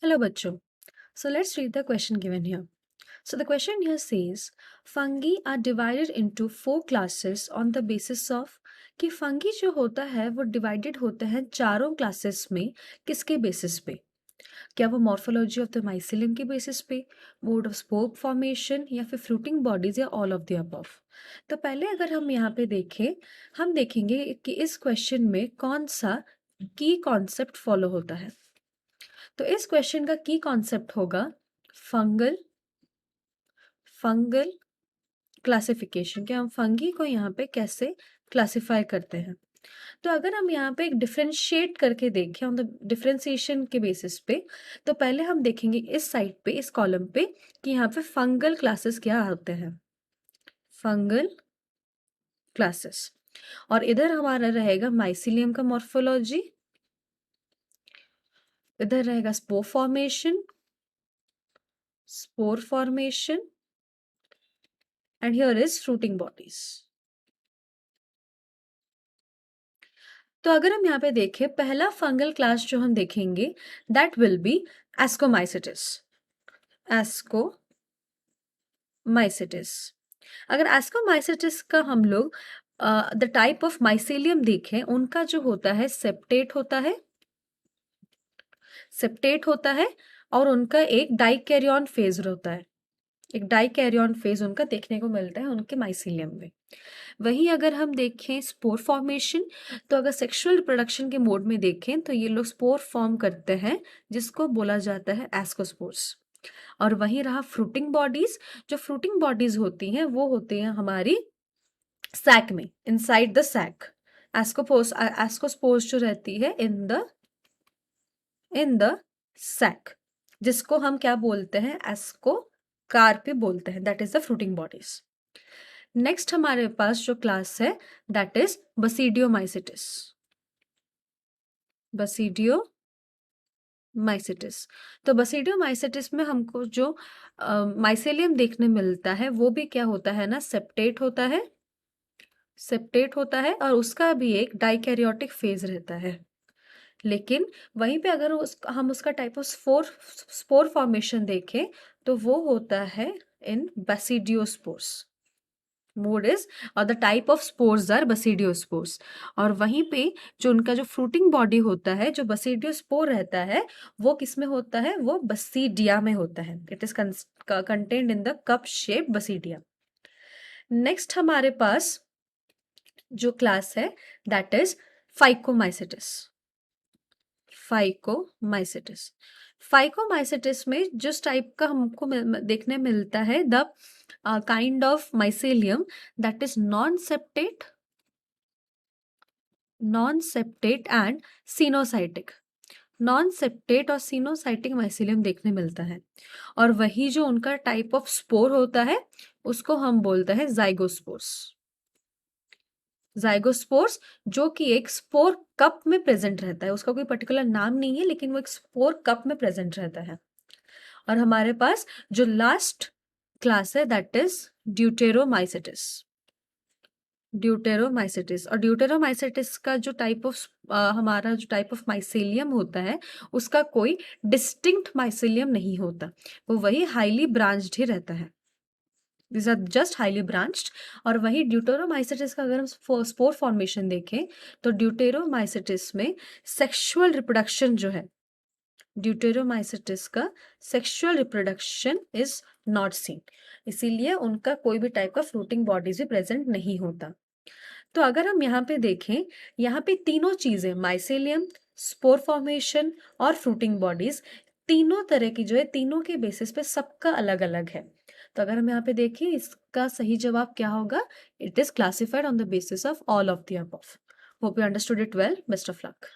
Hello, bachcho. So let's read the question given here. So the question here says, fungi are divided into 4 classes on the basis of कि fungi जो होता है वो divided होते हैं 4 classes में किसके बेसिस पे? क्या वो मॉर्फोलॉजी ऑफ द माइसिलियम के बेसिस पे, मोड ऑफ स्पोर फॉर्मेशन या फिर फ्रूटिंग बॉडीज या ऑल ऑफ द अबव? तो पहले अगर हम यहाँ पे देखें, हम देखेंगे कि इस क्वेश्चन में कौन सा की कॉन्सेप्ट फॉलो होता है। तो इस क्वेश्चन का की कॉन्सेप्ट होगा फंगल क्लासिफिकेशन, कि हम फंगी को यहाँ पे कैसे क्लासिफाई करते हैं। तो अगर हम यहाँ पे एक डिफरेंशिएट करके देखें ऑन द डिफरेंशिएशन के बेसिस पे, तो पहले हम देखेंगे इस साइड पे, इस कॉलम पे, कि यहाँ पे फंगल क्लासेस क्या होते हैं, फंगल क्लासेस। और इधर हमारा रहेगा माइसिलियम का मॉर्फोलॉजी, इधर रहेगा spore formation and here is fruiting bodies. तो अगर हम यहाँ पे देखें, पहला फंगल क्लास जो हम देखेंगे दैट विल बी एस्कोमाइसिटिस। अगर एस्कोमाइसिटिस का हम लोग द टाइप ऑफ माइसेलियम देखें, उनका जो होता है सेप्टेट होता है और उनका एक डाइकैरियन फेज होता है, एक डाइकैरियन फेज उनका देखने को मिलता है उनके माइसिलियम में। वहीं अगर हम देखें स्पोर फॉर्मेशन, तो अगर सेक्सुअल रिप्रोडक्शन के मोड में देखें तो ये लोग स्पोर फॉर्म करते हैं जिसको बोला जाता है एस्कोस्पोर्स। और वहीं रहा फ्रूटिंग बॉडीज, जो फ्रूटिंग बॉडीज होती हैं वो होती हैं हमारी सैक में, इनसाइड द सैक। एस्कोस्पोर्स जो रहती है इन द सैक, जिसको हम क्या बोलते हैं, एस्कोकार्पी बोलते हैं, that is the fruiting bodies. Next हमारे पास जो क्लास है दैट इज बसीडियोमाइसिटिस। तो बसीडियोमाइसिटिस में हमको जो माइसेलियम देखने मिलता है वो भी क्या होता है ना, सेप्टेट होता है और उसका भी एक डाइकैरियोटिक फेज रहता है। लेकिन वहीं पे अगर हम उसका टाइप ऑफ स्पोर फॉर्मेशन देखें तो वो होता है इन बसीडियोस्पोर्स। मोड इज और the type of spores are basidiospores. और वहीं पे जो उनका जो फ्रूटिंग बॉडी होता है, जो बसीडियोस्पोर रहता है, वो किस में होता है, वो बसीडिया में होता है। It is contained in the cup shape basidia. Next हमारे पास जो क्लास है दैट इज फाइकोमाइसिटिस में जिस टाइप का हमको देखने मिलता है the kind of mycelium that is non septate and coenocytic. Non septate और सिनोसाइटिक माइसेलियम देखने मिलता है। और वही जो उनका टाइप ऑफ स्पोर होता है उसको हम बोलते हैं जाइगोस्पोर्स, जो कि एक स्पोर कप में प्रेजेंट रहता है। उसका कोई पर्टिकुलर नाम नहीं है लेकिन वो एक स्पोर कप में प्रेजेंट रहता है। और हमारे पास जो लास्ट क्लास है दैट इज ड्यूटेरोमाइसिटिस। और ड्यूटेरोमाइसिटिस का जो टाइप ऑफ हमारा जो टाइप ऑफ माइसेलियम होता है उसका कोई डिस्टिंक्ट माइसेलियम नहीं होता, वो वही हाईली ब्रांच्ड ही रहता है। This are just highly branched. और वही ड्यूटेरोमाइसिटिस का अगर हम स्पोर फॉर्मेशन देखें तो ड्यूटेरोमाइसिटिस में सेक्सुअल रिप्रोडक्शन जो है, ड्यूटेरोमाइसिटिस का sexual reproduction is not seen, इसीलिए उनका कोई भी टाइप का फ्रूटिंग बॉडीज भी प्रेजेंट नहीं होता। तो अगर हम यहाँ पे देखें, यहाँ पे तीनों चीजें माइसेलियम, स्पोर फॉर्मेशन और फ्रूटिंग बॉडीज, तीनों तरह की जो है, तीनों के बेसिस पे सबका अलग अलग है। तो अगर हम यहाँ पे देखें, इसका सही जवाब क्या होगा, it is classified on the basis of all of the above. Hope you understood it well. Best of luck.